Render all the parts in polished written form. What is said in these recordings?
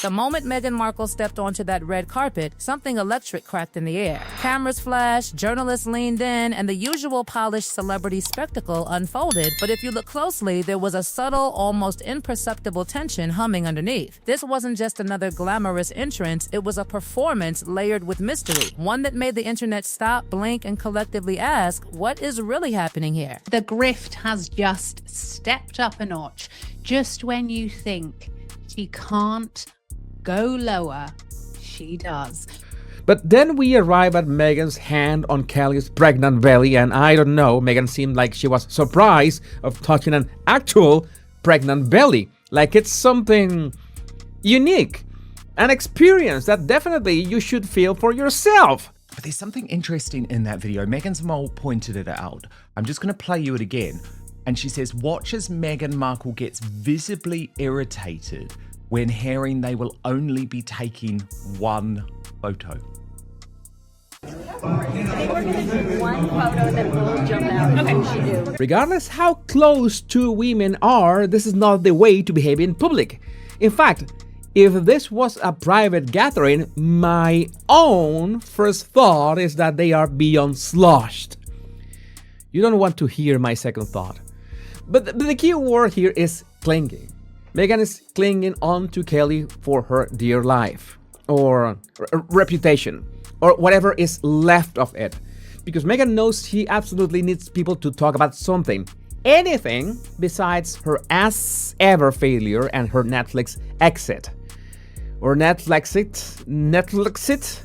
The moment Meghan Markle stepped onto that red carpet, something electric cracked in the air. Cameras flashed, journalists leaned in, and the usual polished celebrity spectacle unfolded, but if you look closely, there was a subtle, almost imperceptible tension humming underneath. This wasn't just another glamorous entrance, it was a performance layered with mystery, one that made the internet stop, blink, and collectively ask, what is really happening here? The grift has just stepped up a notch. Just when you think she can't go lower, she does. But then we arrive at Meghan's hand on Kelly's pregnant belly, and I don't know, Meghan seemed like she was surprised of touching an actual pregnant belly. Like it's something unique, an experience that definitely you should feel for yourself. But there's something interesting in that video. Meghan's mole pointed it out. I'm just going to play you it again. And she says, watch as Meghan Markle gets visibly irritated when hearing they will only be taking one photo. They were going to do one photo that will jump out. Okay, she do. Regardless how close two women are, this is not the way to behave in public. In fact, if this was a private gathering, my own first thought is that they are beyond sloshed. You don't want to hear my second thought. But the key word here is clinging. Meghan is clinging on to Kelly for her dear life, or reputation, or whatever is left of it. Because Meghan knows she absolutely needs people to talk about something. Anything besides her as-ever failure and her Netflix exit. Or Netflix it?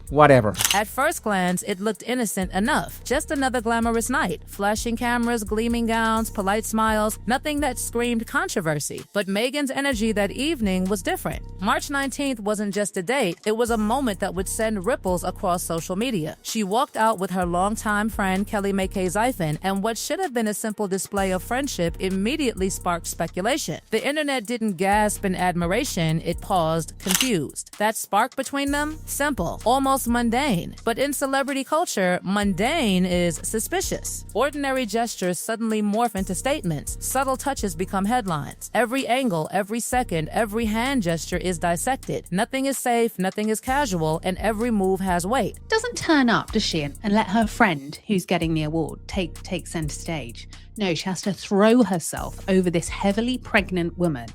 Whatever. At first glance, it looked innocent enough. Just another glamorous night. Flashing cameras, gleaming gowns, polite smiles, nothing that screamed controversy. But Meghan's energy that evening was different. March 19th wasn't just a date, it was a moment that would send ripples across social media. She walked out with her longtime friend Kelly Mackay-Zyphon, and what should have been a simple display of friendship immediately sparked speculation. The internet didn't gasp in admiration, it paused, confused. That spark between them? Simple, almost mundane. But in celebrity culture, mundane is suspicious. Ordinary gestures suddenly morph into statements. Subtle touches become headlines. Every angle, every second, every hand gesture is dissected. Nothing is safe, nothing is casual, and every move has weight. Doesn't turn up, does she, and let her friend, who's getting the award, take center stage. No, she has to throw herself over this heavily pregnant woman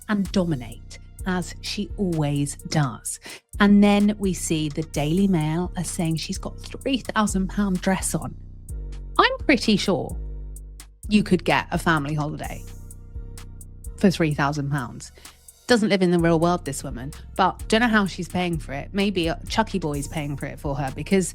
and dominate, as she always does. And then we see the Daily Mail as saying she's got £3,000 dress on. I'm pretty sure you could get a family holiday for £3,000. Doesn't live in the real world, this woman, but don't know how she's paying for it. Maybe Chucky Boy's paying for it for her, because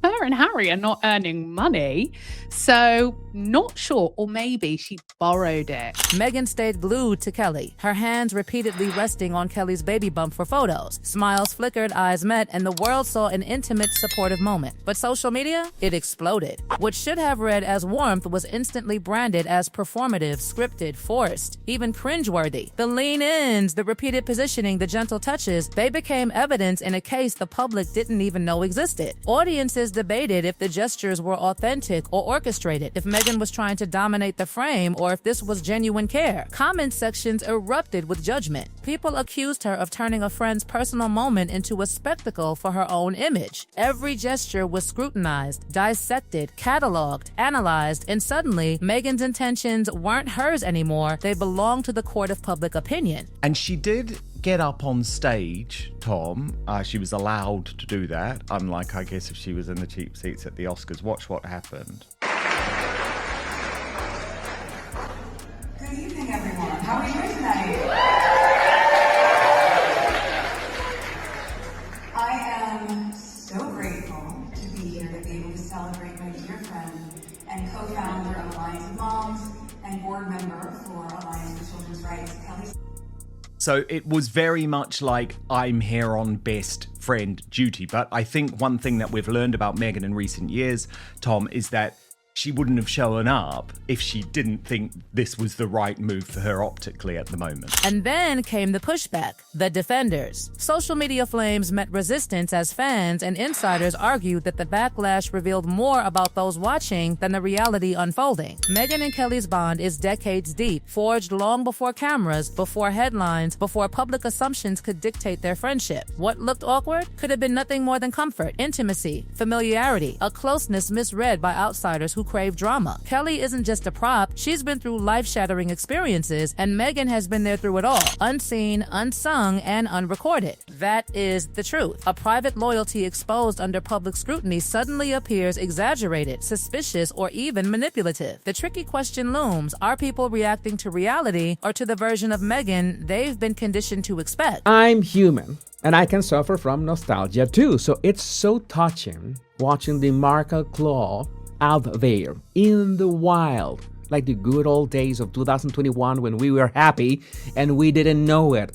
her and Harry are not earning money. So not sure, or maybe she borrowed it. Meghan stayed glued to Kelly, her hands repeatedly resting on Kelly's baby bump for photos. Smiles flickered, eyes met, and the world saw an intimate, supportive moment. But social media? It exploded. What should have read as warmth was instantly branded as performative, scripted, forced, even cringeworthy. The lean-ins, the repeated positioning, the gentle touches, they became evidence in a case the public didn't even know existed. Audiences debated if the gestures were authentic or orchestrated, if Meghan was trying to dominate the frame, or if this was genuine care. Comment sections erupted with judgment. People accused her of turning a friend's personal moment into a spectacle for her own image. Every gesture was scrutinized, dissected, cataloged, analyzed, and suddenly, Meghan's intentions weren't hers anymore. They belonged to the court of public opinion. And she did get up on stage, Tom. She was allowed to do that, unlike, I guess, if she was in the cheap seats at the Oscars. Watch what happened. Good evening, everyone. How are you tonight? I am so grateful to be here to be able to celebrate my dear friend and co-founder of Alliance of Moms and board member for Alliance for Children's Rights, Kelly. So it was very much like I'm here on best friend duty. But I think one thing that we've learned about Meghan in recent years, Tom, is that she wouldn't have shown up if she didn't think this was the right move for her optically at the moment. And then came the pushback, the defenders. Social media flames met resistance as fans and insiders argued that the backlash revealed more about those watching than the reality unfolding. Meghan and Kelly's bond is decades deep, forged long before cameras, before headlines, before public assumptions could dictate their friendship. What looked awkward could have been nothing more than comfort, intimacy, familiarity, a closeness misread by outsiders who crave drama. Kelly isn't just a prop, she's been through life-shattering experiences, and Meghan has been there through it all, unseen, unsung, and unrecorded. That is the truth. A private loyalty exposed under public scrutiny suddenly appears exaggerated, suspicious, or even manipulative. The tricky question looms, are people reacting to reality or to the version of Meghan they've been conditioned to expect? I'm human, and I can suffer from nostalgia too, so it's so touching watching the Markle claw out there in the wild, like the good old days of 2021 when we were happy and we didn't know it.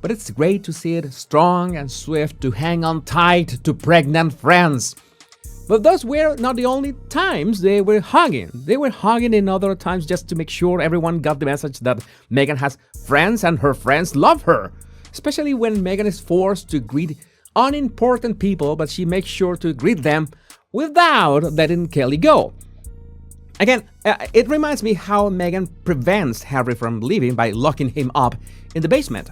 But it's great to see it strong and swift to hang on tight to pregnant friends. But those were not the only times they were hugging. They were hugging in other times just to make sure everyone got the message that Meghan has friends and her friends love her. Especially when Meghan is forced to greet unimportant people, but she makes sure to greet them without letting Kelly go. Again, it reminds me how Meghan prevents Harry from leaving by locking him up in the basement.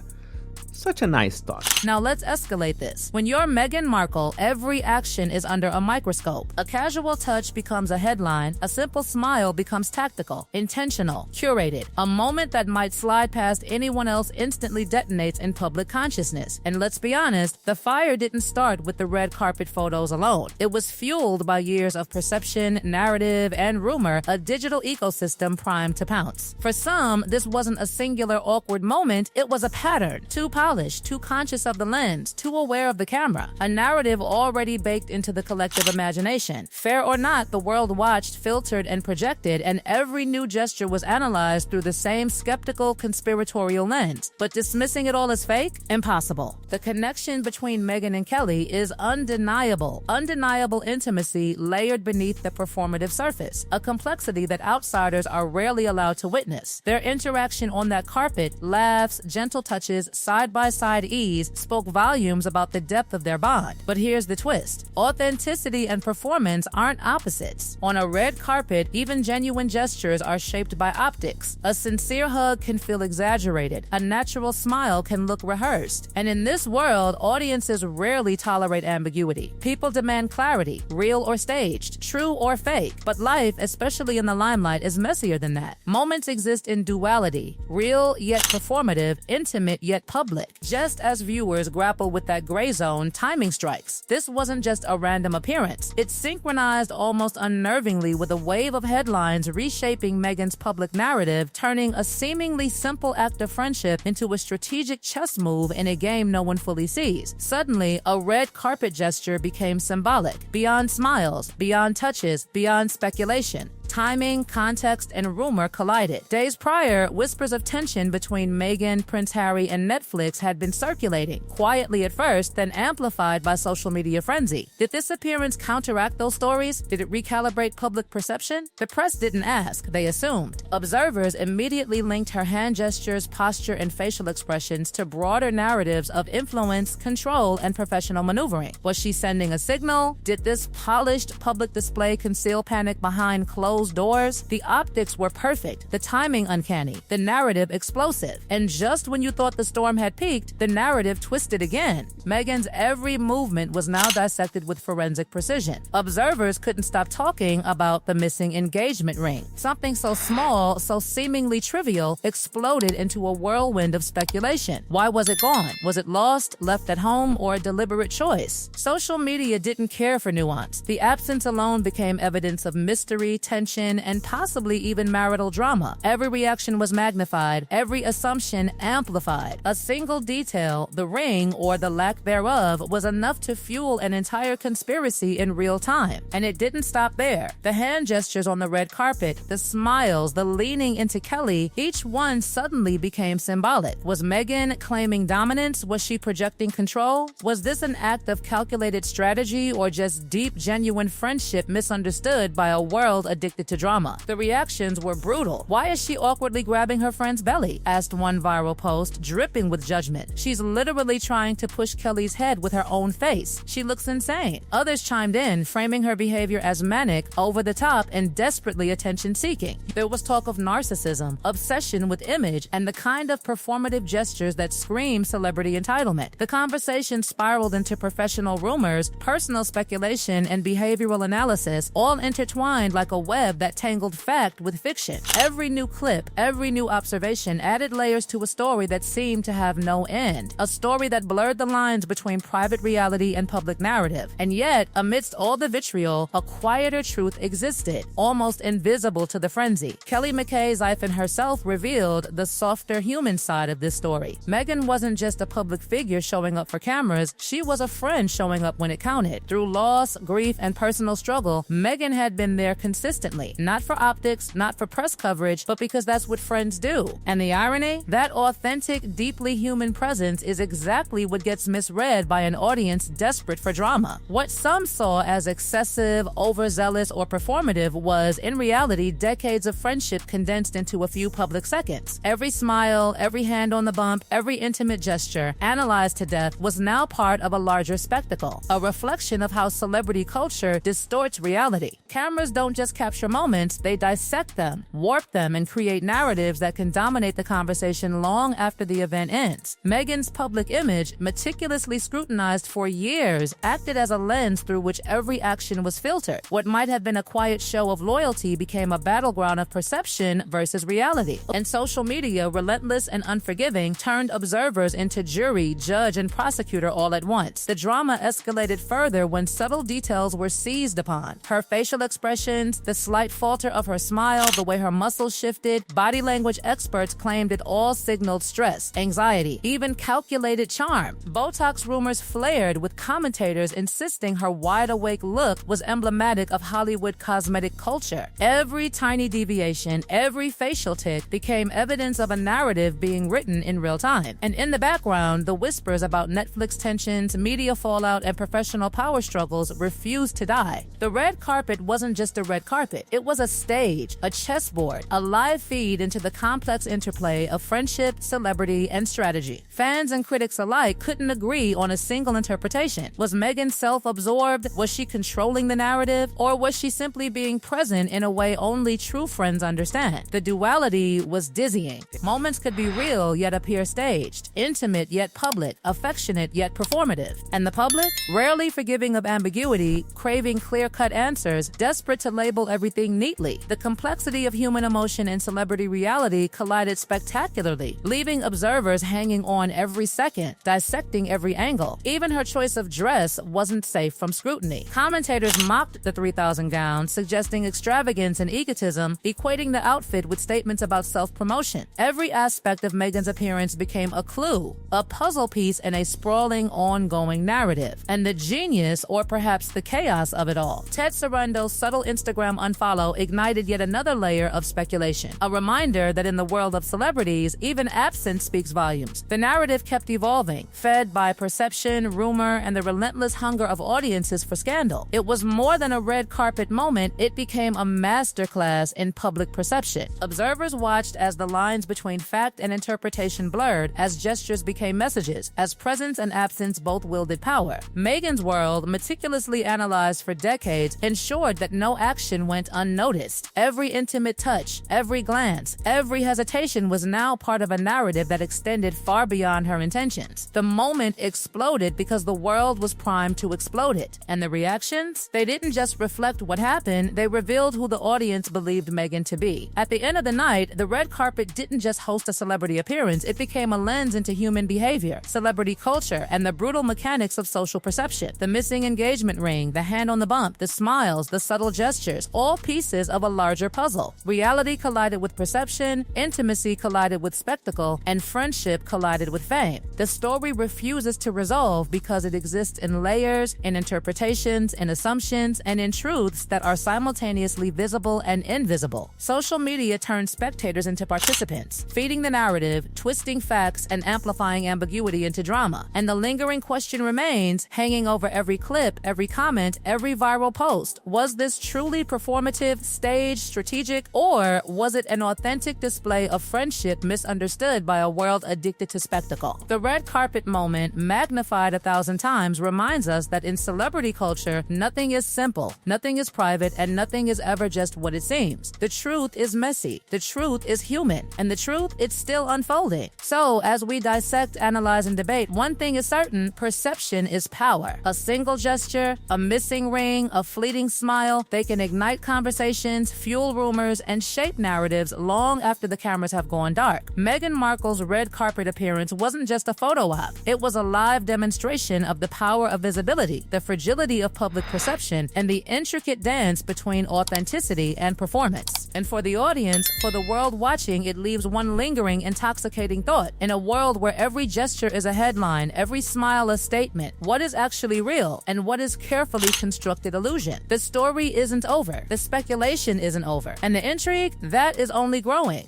Such a nice touch. Now let's escalate this. When you're Meghan Markle, every action is under a microscope. A casual touch becomes a headline. A simple smile becomes tactical, intentional, curated. A moment that might slide past anyone else instantly detonates in public consciousness. And let's be honest, the fire didn't start with the red carpet photos alone. It was fueled by years of perception, narrative, and rumor, a digital ecosystem primed to pounce. For some, this wasn't a singular awkward moment, it was a pattern. Too polished, too conscious of the lens, too aware of the camera. A narrative already baked into the collective imagination. Fair or not, the world watched, filtered, and projected, and every new gesture was analyzed through the same skeptical, conspiratorial lens. But dismissing it all as fake? Impossible. The connection between Meghan and Kelly is undeniable. Undeniable intimacy layered beneath the performative surface. A complexity that outsiders are rarely allowed to witness. Their interaction on that carpet, laughs, gentle touches, side-by-side ease spoke volumes about the depth of their bond. But here's the twist. Authenticity and performance aren't opposites. On a red carpet, even genuine gestures are shaped by optics. A sincere hug can feel exaggerated. A natural smile can look rehearsed. And in this world, audiences rarely tolerate ambiguity. People demand clarity, real or staged, true or fake. But life, especially in the limelight, is messier than that. Moments exist in duality, real yet performative, intimate yet public. Just as viewers grapple with that gray zone, timing strikes. This wasn't just a random appearance. It synchronized almost unnervingly with a wave of headlines reshaping Meghan's public narrative, turning a seemingly simple act of friendship into a strategic chess move in a game no one fully sees. Suddenly, a red carpet gesture became symbolic. Beyond smiles, beyond touches, beyond speculation. Timing, context, and rumor collided. Days prior, whispers of tension between Meghan, Prince Harry, and Netflix had been circulating, quietly at first, then amplified by social media frenzy. Did this appearance counteract those stories? Did it recalibrate public perception? The press didn't ask, they assumed. Observers immediately linked her hand gestures, posture, and facial expressions to broader narratives of influence, control, and professional maneuvering. Was she sending a signal? Did this polished public display conceal panic behind closed doors? The optics were perfect, the timing uncanny, the narrative explosive. And just when you thought the storm had peaked, the narrative twisted again. Meghan's every movement was now dissected with forensic precision. Observers couldn't stop talking about the missing engagement ring. Something so small, so seemingly trivial, exploded into a whirlwind of speculation. Why was it gone? Was it lost, left at home, or a deliberate choice? Social media didn't care for nuance. The absence alone became evidence of mystery, tension, and possibly even marital drama. Every reaction was magnified, every assumption amplified. A single detail, the ring or the lack thereof, was enough to fuel an entire conspiracy in real time. And it didn't stop there. The hand gestures on the red carpet, the smiles, the leaning into Kelly, each one suddenly became symbolic. Was Meghan claiming dominance? Was she projecting control? Was this an act of calculated strategy or just deep, genuine friendship misunderstood by a world addicted addicted to drama. The reactions were brutal. "Why is she awkwardly grabbing her friend's belly?" asked one viral post, dripping with judgment. "She's literally trying to push Kelly's head with her own face. She looks insane." Others chimed in, framing her behavior as manic, over the top, and desperately attention-seeking. There was talk of narcissism, obsession with image, and the kind of performative gestures that scream celebrity entitlement. The conversation spiraled into professional rumors, personal speculation, and behavioral analysis, all intertwined like a web that tangled fact with fiction. Every new clip, every new observation added layers to a story that seemed to have no end. A story that blurred the lines between private reality and public narrative. And yet, amidst all the vitriol, a quieter truth existed, almost invisible to the frenzy. Kelly McKay-Zyphon herself revealed the softer human side of this story. Meghan wasn't just a public figure showing up for cameras, she was a friend showing up when it counted. Through loss, grief, and personal struggle, Meghan had been there consistently. Not for optics, not for press coverage, but because that's what friends do. And the irony? That authentic, deeply human presence is exactly what gets misread by an audience desperate for drama. What some saw as excessive, overzealous, or performative was, in reality, decades of friendship condensed into a few public seconds. Every smile, every hand on the bump, every intimate gesture, analyzed to death, was now part of a larger spectacle, a reflection of how celebrity culture distorts reality. Cameras don't just capture moments, they dissect them, warp them, and create narratives that can dominate the conversation long after the event ends. Meghan's public image, meticulously scrutinized for years, acted as a lens through which every action was filtered. What might have been a quiet show of loyalty became a battleground of perception versus reality. And social media, relentless and unforgiving, turned observers into jury, judge, and prosecutor all at once. The drama escalated further when subtle details were seized upon. Her facial expressions, the slight falter of her smile, the way her muscles shifted, body language experts claimed it all signaled stress, anxiety, even calculated charm. Botox rumors flared, with commentators insisting her wide-awake look was emblematic of Hollywood cosmetic culture. Every tiny deviation, every facial tic became evidence of a narrative being written in real time. And in the background, the whispers about Netflix tensions, media fallout, and professional power struggles refused to die. The red carpet wasn't just a red carpet. It was a stage, a chessboard, a live feed into the complex interplay of friendship, celebrity, and strategy. Fans and critics alike couldn't agree on a single interpretation. Was Meghan self-absorbed? Was she controlling the narrative? Or was she simply being present in a way only true friends understand? The duality was dizzying. Moments could be real yet appear staged, intimate yet public, affectionate yet performative. And the public? Rarely forgiving of ambiguity, craving clear-cut answers, desperate to label everything neatly. The complexity of human emotion and celebrity reality collided spectacularly, leaving observers hanging on every second, dissecting every angle. Even her choice of dress wasn't safe from scrutiny. Commentators mocked the 3,000 gown, suggesting extravagance and egotism, equating the outfit with statements about self-promotion. Every aspect of Meghan's appearance became a clue, a puzzle piece in a sprawling, ongoing narrative. And the genius, or perhaps the chaos of it all. Ted Sarandon's subtle Instagram unfollow ignited yet another layer of speculation. A reminder that in the world of celebrities, even absence speaks volumes. The narrative kept evolving, fed by perception, rumor, and the relentless hunger of audiences for scandal. It was more than a red carpet moment, it became a masterclass in public perception. Observers watched as the lines between fact and interpretation blurred, as gestures became messages, as presence and absence both wielded power. Meghan's world, meticulously analyzed for decades, ensured that no action went unnoticed. Every intimate touch, every glance, every hesitation was now part of a narrative that extended far beyond her intentions. The moment exploded because the world was primed to explode it. And the reactions? They didn't just reflect what happened, they revealed who the audience believed Meghan to be. At the end of the night, the red carpet didn't just host a celebrity appearance, it became a lens into human behavior, celebrity culture, and the brutal mechanics of social perception. The missing engagement ring, the hand on the bump, the smiles, the subtle gestures, all pieces of a larger puzzle. Reality collided with perception, intimacy collided with spectacle, and friendship collided with fame. The story refuses to resolve because it exists in layers, in interpretations, in assumptions, and in truths that are simultaneously visible and invisible. Social media turns spectators into participants, feeding the narrative, twisting facts, and amplifying ambiguity into drama. And the lingering question remains, hanging over every clip, every comment, every viral post. Was this truly performative performative, staged, strategic, or was it an authentic display of friendship misunderstood by a world addicted to spectacle? The red carpet moment, magnified 1,000 times, reminds us that in celebrity culture, nothing is simple, nothing is private, and nothing is ever just what it seems. The truth is messy, the truth is human, and the truth, it's still unfolding. So, as we dissect, analyze, and debate, one thing is certain: perception is power. A single gesture, a missing ring, a fleeting smile, they can ignite conversations, fuel rumors, and shape narratives long after the cameras have gone dark. Meghan Markle's red carpet appearance wasn't just a photo op. It was a live demonstration of the power of visibility, the fragility of public perception, and the intricate dance between authenticity and performance. And for the audience, for the world watching, it leaves one lingering, intoxicating thought. In a world where every gesture is a headline, every smile a statement, what is actually real and what is carefully constructed illusion? The story isn't over, the speculation isn't over, and the intrigue, that is only growing.